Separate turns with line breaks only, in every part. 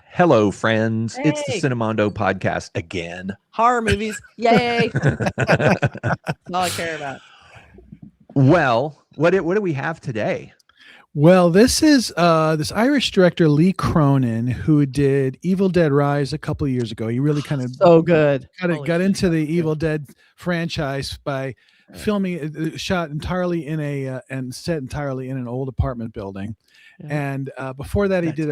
Hello, friends.
Hey.
It's the Cinemondo Podcast again.
Horror movies. Yay. That's all I care about.
Well, what do we have today?
Well, this is this Irish director, Lee Cronin, who did Evil Dead Rise a couple of years ago. He really kind of
So good.
got into the Evil Dead franchise by filming shot entirely in and set entirely in an old apartment building. And before that, he did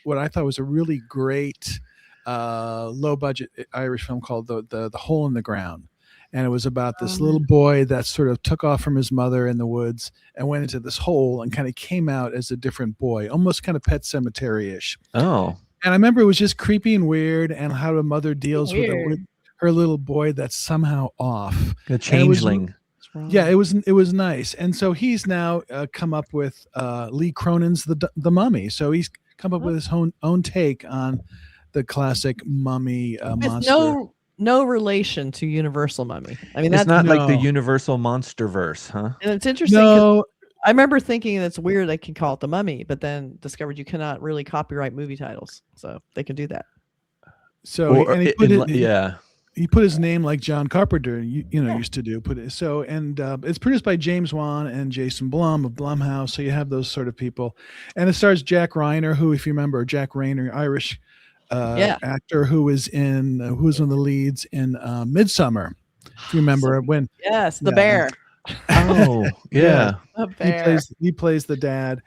what I thought was a really great low budget Irish film called the Hole in the Ground. And it was about this little boy that sort of took off from his mother in the woods and went into this hole and kind of came out as a different boy, almost kind of Pet Sematary-ish.
Oh.
And I remember it was just creepy and weird, and how the mother deals with her little boy that's somehow off.
A changeling.
It was nice. And so he's now come up with Lee Cronin's The Mummy. So he's come up with his own take on the classic mummy monster.
No relation to Universal Mummy. I mean,
it's not like the Universal Monsterverse, huh?
And it's interesting. No. I remember thinking that's weird they can call it The Mummy, but then discovered you cannot really copyright movie titles, so they can do that.
So he put his name like John Carpenter, used to do. It's produced by James Wan and Jason Blum of Blumhouse. So you have those sort of people, and it stars Jack Reiner, who, if you remember, Jack Reiner, Irish actor who was one of the leads in Midsommar. If you remember when?
Yes, the bear.
Oh, yeah.
The bear.
He plays the dad,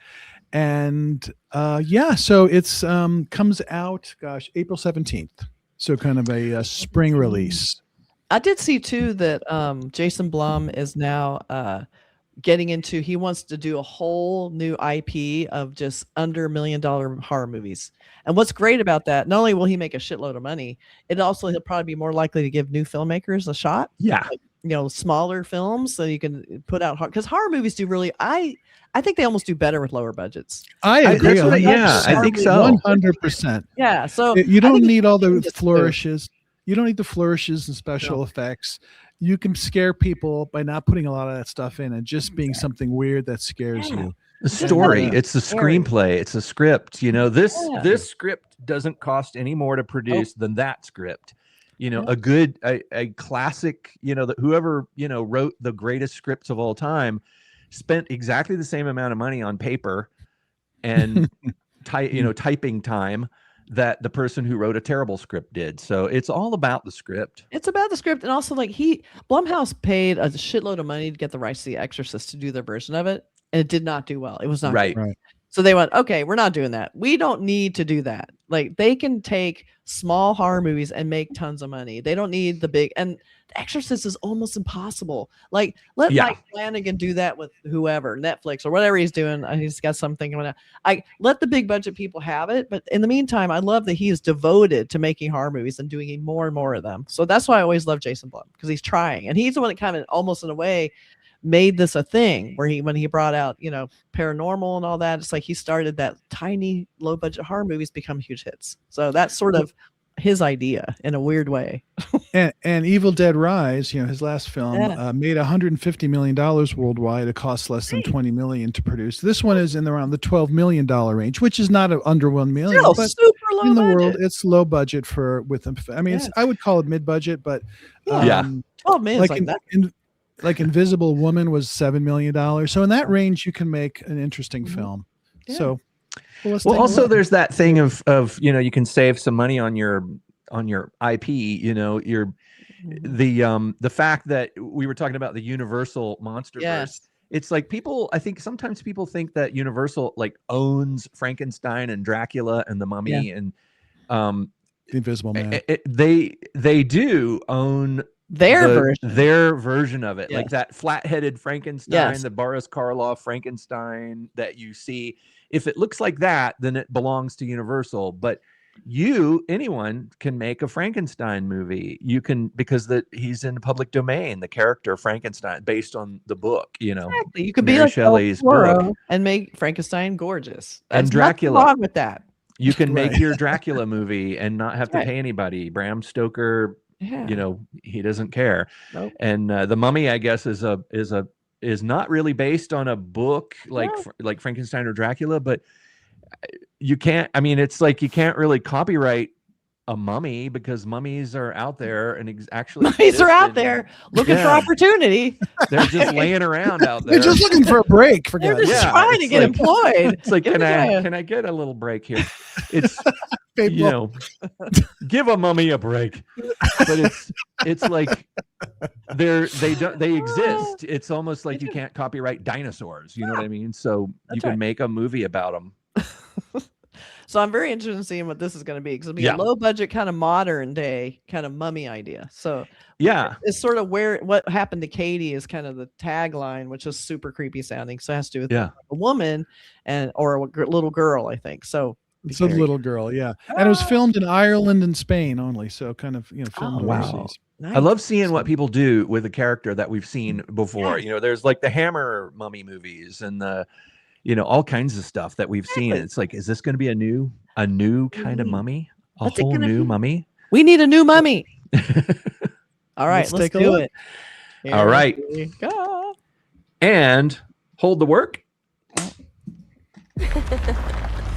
and so it's comes out, April 17th. So kind of a spring release.
I did see too that Jason Blum is now getting into. He wants to do a whole new IP of just under $1 million horror movies. And what's great about that, not only will he make a shitload of money, he'll probably be more likely to give new filmmakers a shot.
Yeah.
Smaller films so you can put out because horror movies do really. I think they almost do better with lower budgets.
I agree.
I think so.
100%.
Yeah. So
you don't need all the flourishes. You don't need the flourishes and special effects. You can scare people by not putting a lot of that stuff in and just being something weird that scares you.
The story, it's the screenplay, it's a script. This script doesn't cost any more to produce than that script. A classic, whoever, wrote the greatest scripts of all time spent exactly the same amount of money on paper and typing time that the person who wrote a terrible script did. So it's all about the script.
It's about the script. And also Blumhouse paid a shitload of money to get the rights to The Exorcist to do their version of it. And it did not do well. It was not
right.
Good. So they went, okay, we're not doing that. We don't need to do that. Like they can take small horror movies and make tons of money. They don't need the big, and The Exorcist is almost impossible. Like let Mike Flanagan do that with whoever, Netflix or whatever he's doing. He's got something going on. I let the big budget people have it. But in the meantime, I love that he is devoted to making horror movies and doing more and more of them. So that's why I always love Jason Blum, because he's trying. And he's the one that kind of almost in a way made this a thing where when he brought out, Paranormal and all that, it's like he started that tiny low budget horror movies become huge hits. So that's sort of his idea in a weird way.
and Evil Dead Rise, his last film made $150 million worldwide. It costs less than $20 million to produce. This one is in around the $12 million range, which is not under $1 million, but
super low
in the
budget.
World, it's low budget with them. I mean, I would call it mid budget, but
12 million like that.
Like Invisible Woman was $7 million. So in that range, you can make an interesting film. Yeah. So,
also there's that thing of you can save some money on your IP. The fact that we were talking about the Universal Monsterverse.
Yes.
It's like I think sometimes people think that Universal owns Frankenstein and Dracula and the Mummy and
The Invisible Man.
They do own their version of it, like that flat-headed Frankenstein, the Boris Karloff Frankenstein that you see. If it looks like that, then it belongs to Universal. But anyone can make a Frankenstein movie. You can, because he's in the public domain, the character Frankenstein, based on the book.
Exactly. You could
Mary
be like
Shelley's book
and make Frankenstein gorgeous.
And Dracula.
Nothing wrong with that.
You can make your Dracula movie and not have to pay anybody. Bram Stoker. He doesn't care.
Nope.
And the Mummy, I guess, is a is not really based on a book like Frankenstein or Dracula, but you can't. I mean, it's like you can't really copyright a mummy because mummies are out there and actually
mummies are out there looking for opportunity.
They're just laying around out there.
They're just looking for a break. For
They're just trying to get employed.
It's like, can I get a little break here? It's give a mummy a break. But it's like they exist. It's almost like you can't copyright dinosaurs. You know what I mean? So you can make a movie about them.
So I'm very interested in seeing what this is going to be, because it'll be a low budget kind of modern day kind of mummy idea. So it's sort of what happened to Katie is kind of the tagline, which is super creepy sounding. So it has to do with a woman or a little girl, I think. So
it's a little girl, and it was filmed in Ireland and Spain only. So kind of filmed overseas.
Nice.
I love seeing what people do with a character that we've seen before. There's like the Hammer mummy movies and the all kinds of stuff that we've seen. It's like, is this going to be a new kind of mummy? Whole new mummy?
We need a new mummy. All right, let's do it.
All right.
We go.
And hold the work.
Can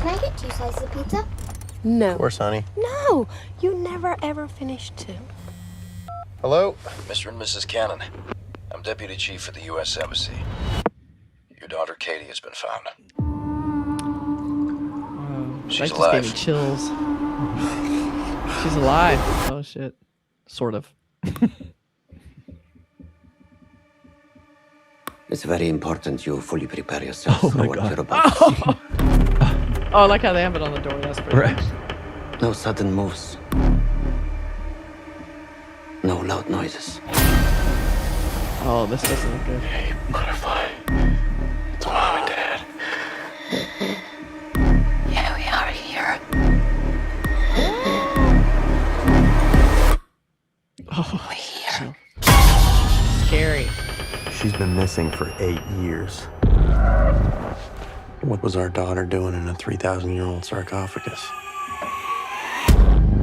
I get 2 slices of pizza?
No.
Of course, honey.
No, you never ever finish 2.
Hello?
Mr. and Mrs. Cannon. I'm Deputy Chief at the U.S. Embassy. Your daughter Katie has been found. She's alive.
Just gave me chills. She's alive. Oh shit. Sort of.
It's very important you fully prepare yourself for what you're about to see.
Oh, I like how they have it on the door. That's pretty nice.
No sudden moves. No loud noises.
Oh, this doesn't look good.
Hey, butterfly. It's Mom and Dad.
Yeah, we are here.
Oh, here. Scary.
She's been missing for 8 years. What was our daughter doing in a 3,000-year-old sarcophagus?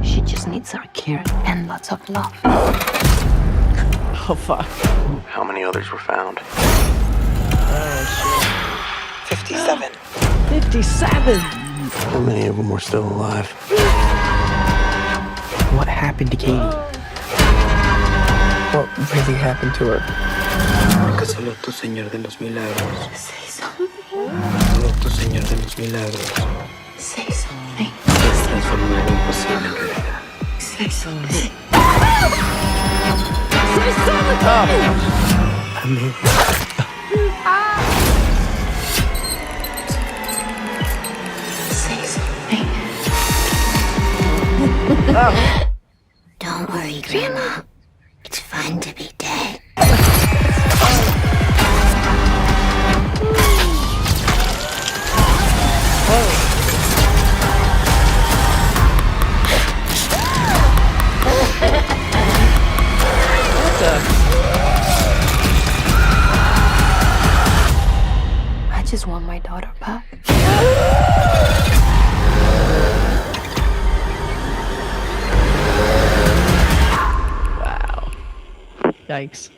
She just needs our care and lots of love.
Oh, fuck.
How many others were found?
Oh, shit.
57.
57.
How many of them were still alive?
What happened to Katie? What really happened to her?
Que solo tú, Señor de los Milagros.
Say something.
Solo tú, Señor de los Milagros.
Say something.
Puedes transformar lo imposible en realidad.
Say something.
Say something. Oh,
Amén.
Say something. Don't worry, Grandma. It's fun to be dead.
I just want my daughter back.
wow. Yikes.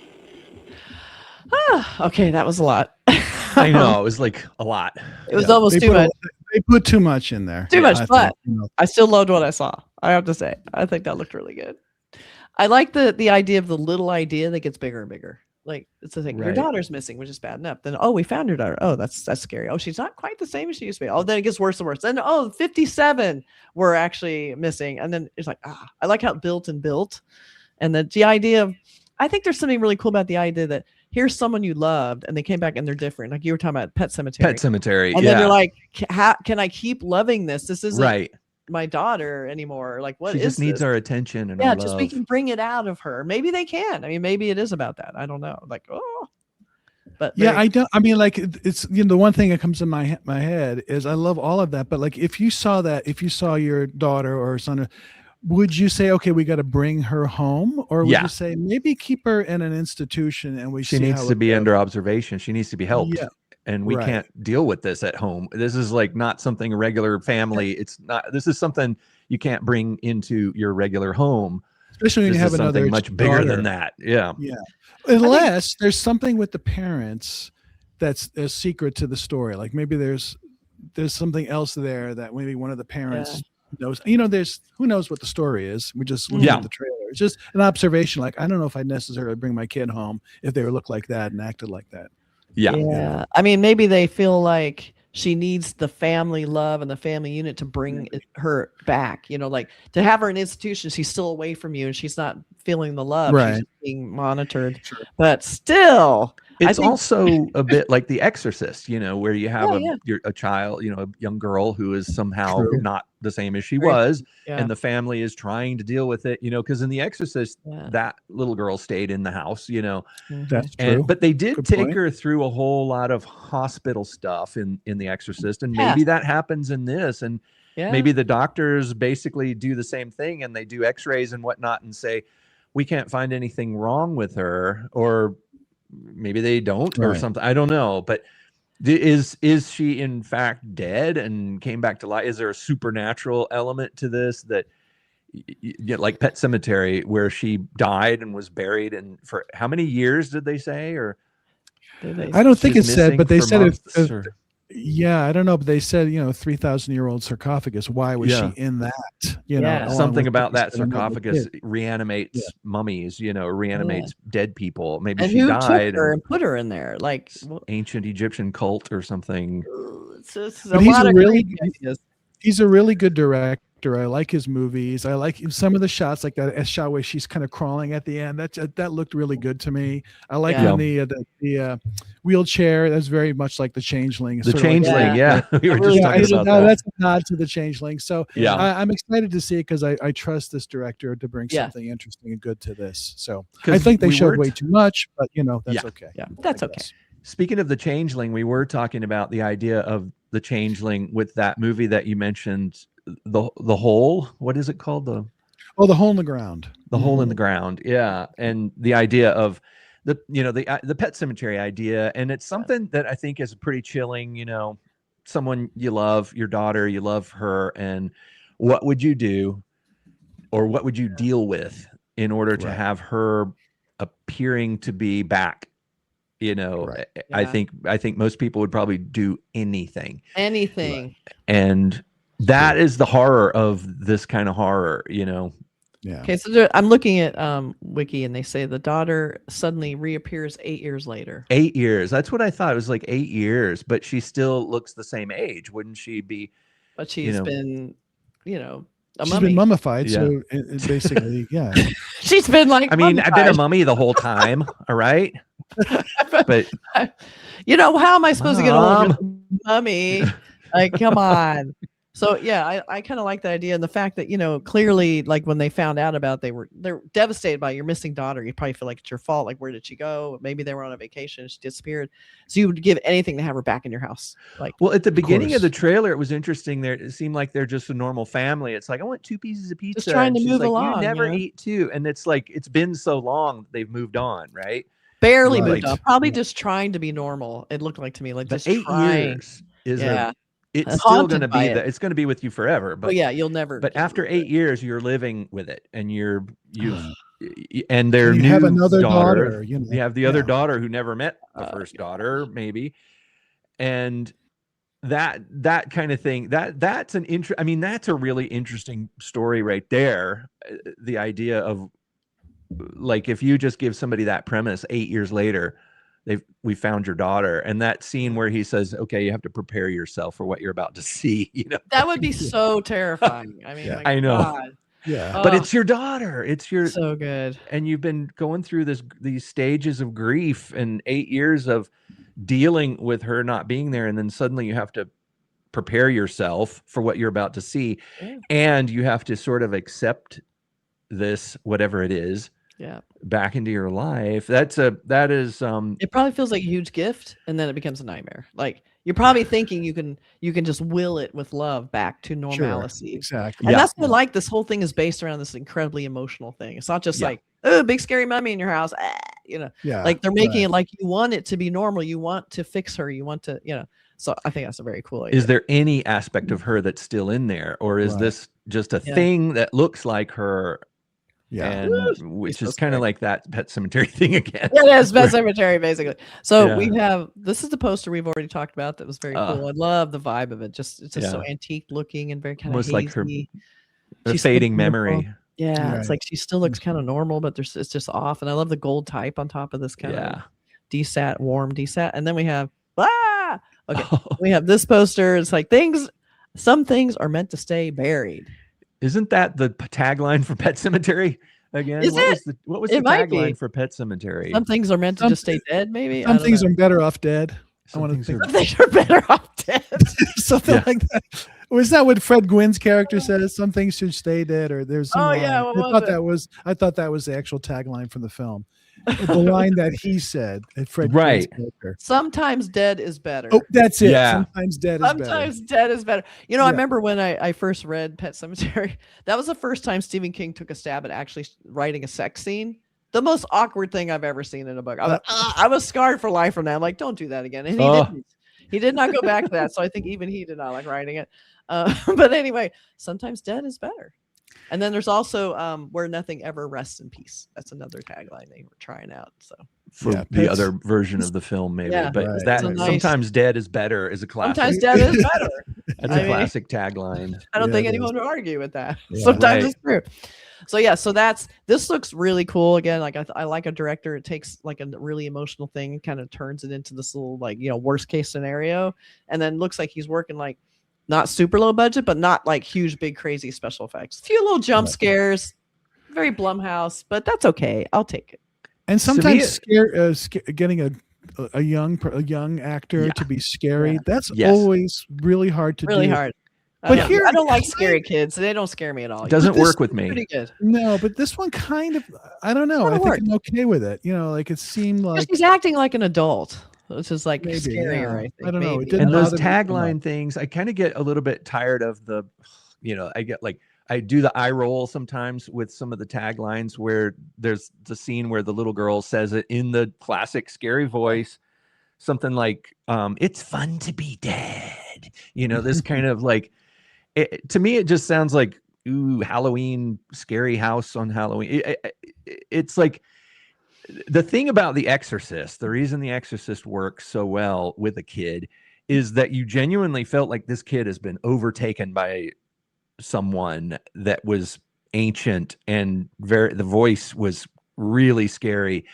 Okay, that was a lot.
I know, it was like a lot.
It was almost too much.
They put too much in there.
Too much, but
think,
I still loved what I saw. I have to say, I think that looked really good. I like the idea of the little idea that gets bigger and bigger. Like, it's the thing, your daughter's missing, which is bad enough. Then, oh, we found your daughter. Oh, that's scary. Oh, she's not quite the same as she used to be. Oh, then it gets worse and worse. Then, 57 were actually missing. And then it's like, I like how it built. And the idea of, I think there's something really cool about the idea that here's someone you loved and they came back and they're different. Like you were talking about Pet Sematary. And then you're like, how can I keep loving this? This isn't my daughter anymore. Like, what
she
is
just needs
this?
our attention and our
just
love.
we can bring it out of her. Maybe they can. I mean, maybe it is about that. I don't know. Like, but
I don't. I mean, like it's the one thing that comes in my head is I love all of that. But like, if you saw your daughter or son, would you say, okay, we got to bring her home, or would you say maybe keep her in an institution and
she needs to be under observation. She needs to be helped.
Yeah.
And we can't deal with this at home. This is like not something a regular family. It's not. This is something you can't bring into your regular home.
especially when
this
you have
is something
another
much bigger
daughter.
than that. Yeah.
Yeah, unless there's something with the parents that's a secret to the story. Like maybe there's something else there that maybe one of the parents knows. There's who knows what the story is. We just look at the trailer. It's just an observation. Like I don't know if I'd necessarily bring my kid home if they looked like that and acted like that.
Yeah.
I mean, maybe they feel like she needs the family love and the family unit to bring her back, like to have her in institution. She's still away from you and she's not feeling the love.
Right.
She's being monitored, but still.
It's also a bit like The Exorcist, where you have a child, a young girl who is somehow not the same as she was, and the family is trying to deal with it, because in The Exorcist, that little girl stayed in the house,
That's true.
But they did
Good
take
point.
her through a whole lot of hospital stuff in The Exorcist, and maybe that happens in this, and maybe the doctors basically do the same thing, and they do X-rays and whatnot, and say, we can't find anything wrong with her, or maybe they don't or something. I don't know. But is she in fact dead and came back to life? Is there a supernatural element to this that like Pet Sematary, where she died and was buried, and for how many years did they say? Or
I don't think it's said, but they said
it.
Yeah, I don't know, but they said 3,000-year-old sarcophagus. Why was she in that?
Something about that sarcophagus reanimates mummies, reanimates dead people. Maybe
and
she
who
died
took her and put her in there, like
ancient Egyptian cult or something.
He's a really good director. I like his movies. I like some of the shots, like that shot where she's kind of crawling at the end. That looked really good to me. I like when the wheelchair. That's very much like The Changeling.
The Changeling, we were just talking about that.
That's a nod to The Changeling. So I'm excited to see it because I trust this director to bring something interesting and good to this. So I think they showed way too much, but that's okay.
Yeah, that's okay.
Speaking of The Changeling, we were talking about the idea of The Changeling with that movie that you mentioned, the hole. What is it called? The
Hole in the Ground.
The Hole in the Ground. Yeah, and the idea of the Pet Sematary idea, and it's something that I think is pretty chilling. Someone you love, your daughter, you love her, and what would you do, or what would you deal with in order to have her appearing to be back? I think most people would probably do anything, and that is the horror of this kind of horror, Yeah.
Okay, so I'm looking at Wiki, and they say the daughter suddenly reappears 8 years later.
8 years. That's what I thought. It was like 8 years, but she still looks the same age, wouldn't she be?
But she's been, a
she's
mummy.
been mummified, so it basically,
she's been like.
I mean, I've been a mummy the whole time. All right. But
how am I supposed to get along with mummy? Like, come on. So I kind of like the idea, and the fact that clearly, like when they found out about it, they're devastated by your missing daughter. You probably feel like it's your fault. Like, where did she go? Maybe they were on a vacation, she disappeared. So you would give anything to have her back in your house. Like,
well, at the beginning of the trailer, it was interesting. There, it seemed like they're just a normal family. It's like, I want 2 pieces of pizza.
Just trying to move
like,
along.
You never eat 2, and it's like it's been so long they've moved on, right?
Barely moved on. Probably just trying to be normal. It looked like to me, like just
8
years is it's still going to be that it's going to be with you forever. But
you'll never.
But after 8 years, you're living with it, and and their
you
new
have another
daughter.
You
have the other daughter who never met the first daughter, maybe, and that kind of thing. That's that's a really interesting story right there. The idea of, like, if you just give somebody that premise 8 years later, we found your daughter, and that scene where he says, okay, you have to prepare yourself for what you're about to see,
that would be so terrifying. I mean,
I know.
God.
But it's your daughter. It's your
so good.
And you've been going through these stages of grief and 8 years of dealing with her not being there, and then suddenly you have to prepare yourself for what you're about to see, and you have to sort of accept this, whatever it is, back into your life. That is
it probably feels like a huge gift, and then it becomes a nightmare. Like, you're probably thinking you can just will it with love back to normalcy.
Sure, exactly.
And that's what I like. This whole thing is based around this incredibly emotional thing. It's not just like, oh, big scary mummy in your house. Like they're making it like you want it to be normal. You want to fix her. You want to, So I think that's a very cool idea.
Is there any aspect of her that's still in there, or is this just a thing that looks like her
Yeah.
and which is kind of like that Pet Cemetery thing again.
Yeah, it is Pet Cemetery, basically. So
Yeah.
we have, this is the poster we've already talked about that was very cool. I love the vibe of it. It's just so antique looking and very kind of
almost
hazy.
like her
She's
fading
so
memory.
Yeah, it's like she still looks kind of normal, but it's just off. And I love the gold type on top of this kind of DSAT, warm DSAT. And then we have we have this poster. It's like some things are meant to stay buried.
Isn't that the tagline for Pet Cemetery again? What was the tagline for Pet Cemetery?
Some things are meant to just stay dead, maybe.
Some things are better off dead.
Some things
are better off dead.
Something like that. Was that what Fred Gwynn's character says? Some things should stay dead, or there's some line. I thought that was the actual tagline from the film. The line that he said at Fred Gwynn's character.
Sometimes dead is better.
Oh, that's it.
Yeah.
Sometimes dead is better.
You know, I remember when I first read Pet Cemetery, that was the first time Stephen King took a stab at actually writing a sex scene. The most awkward thing I've ever seen in a book. I was scarred for life from that. I'm like, don't do that again. And he didn't. He did not go back to that. So I think even he did not like writing it. But anyway, sometimes dead is better. And then there's also where nothing ever rests in peace. That's another tagline they were trying out. So
for the other version of the film, maybe. But that sometimes dead is better is a classic.
Sometimes dead is better.
That's a classic tagline.
I don't think anyone would argue with that. Sometimes it's true. So yeah, so this looks really cool. Again, like I like a director. It takes like a really emotional thing, kind of turns it into this little like worst case scenario, and then looks like he's working like not super low budget, but not like huge, big, crazy special effects. A few little jump scares, very Blumhouse, but that's okay. I'll take it.
And sometimes getting a young actor to be scary, that's always really hard to do.
Really hard. But here, I don't like scary kids. They don't scare me at all.
It doesn't work with me.
Pretty good.
No, but this one kind of, I don't know. I think I'm okay with it. Like it seemed like
he's acting like an adult. Which is like scarier.
I don't know.
And those tagline things, I kind of get a little bit tired of the, I get like, I do the eye roll sometimes with some of the taglines where there's the scene where the little girl says it in the classic scary voice, something like, it's fun to be dead. This kind of like, to me, it just sounds like, ooh, Halloween, scary house on Halloween. It's like, the thing about The Exorcist, the reason The Exorcist works so well with a kid is that you genuinely felt like this kid has been overtaken by someone that was ancient and the voice was really scary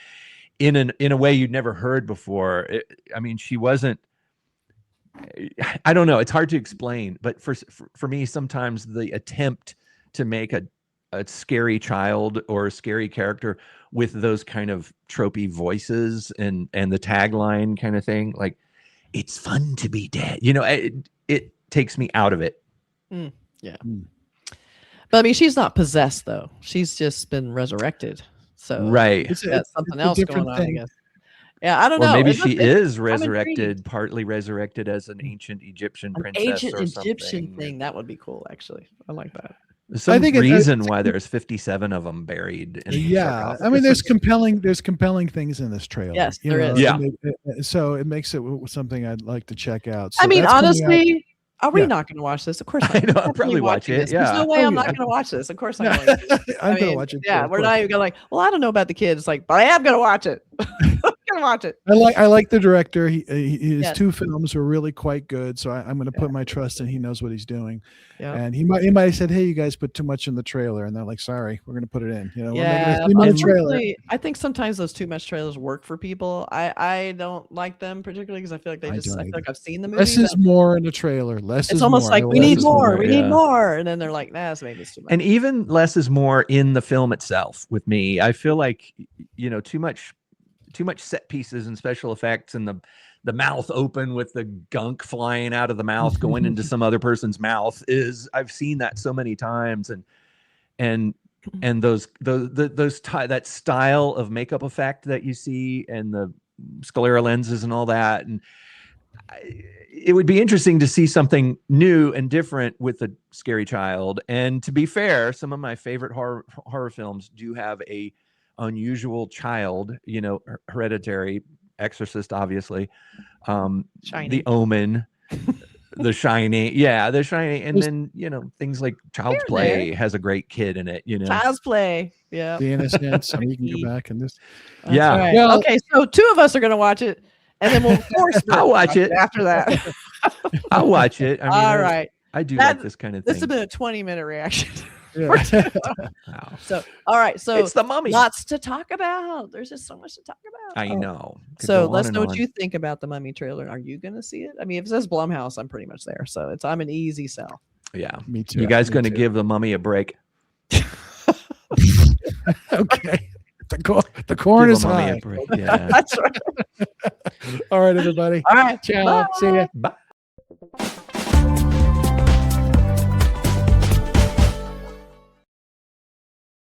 in a way you'd never heard before. She wasn't, I don't know. It's hard to explain, but for me, sometimes the attempt to make a scary child or a scary character with those kind of tropey voices and the tagline kind of thing, like it's fun to be dead. It takes me out of it.
But she's not possessed though. She's just been resurrected. So that's something else going on, I guess. Yeah, I don't know.
Or maybe she is resurrected, partly resurrected as an ancient Egyptian princess
ancient
or something.
Egyptian thing. That would be cool, actually. I like that.
There's some reason why there's 57 of them buried.
There's compelling things in this trailer.
Yes, there is.
Yeah.
So it makes it something I'd like to check out. So
honestly, are we not going to watch this? Of course not.
I know, I'll probably watch it. Yeah.
There's no way I'm not going to watch this. Of course I'm going to.
I'm going to watch it.
Yeah, we're not even going to well, I don't know about the kids. It's like, but I am going to watch it. I'm going to watch it.
I like the director. His two films were really quite good. So I'm going to put my trust in he knows what he's doing. Yeah. And he might have said, hey, you guys put too much in the trailer. And they're like, sorry, we're going to put it in.
I think sometimes those too much trailers work for people. I don't like them particularly because I feel like I feel like I've seen the movie.
Less is more in the trailer.
It's almost like we need more. We need more. And then they're like, nah, maybe it's too much.
And even less is more in the film itself with me. I feel like, too much set pieces and special effects and the mouth open with the gunk flying out of the mouth going into some other person's mouth I've seen that so many times and that style of makeup effect that you see and the sclera lenses and all that. And it would be interesting to see something new and different with a scary child. And to be fair, some of my favorite horror films do have a unusual child, Hereditary, Exorcist, obviously, The Omen, The Shining, The Shining, and then things like Child's Play has a great kid in it.
Child's Play, yeah.
The Innocents. And we can go back and this.
That's
Yeah.
right.
Well-
Okay, so 2 of us are going to watch it, and then we'll force.
I'll watch it
after that.
I'll watch it. I mean,
All right.
I do
That-
like this kind of
This
thing.
has been a 20-minute reaction.
Yeah.
Wow.
So, all right. So
It's The Mummy.
lots to talk about. There's just so much to talk about.
I know. Could
So
go on
let's
and
know what
on.
you think about the Mummy trailer. Are you going to see it? I mean, if it says Blumhouse, I'm pretty much there. So I'm an easy sell.
Yeah.
Me too.
You guys
Me
going to
too.
give The Mummy a break?
Okay. The corn
Give
is
The Mummy
high.
a break. Yeah.
That's right.
All right, everybody.
All right.
Ciao.
Bye.
See ya.
Bye.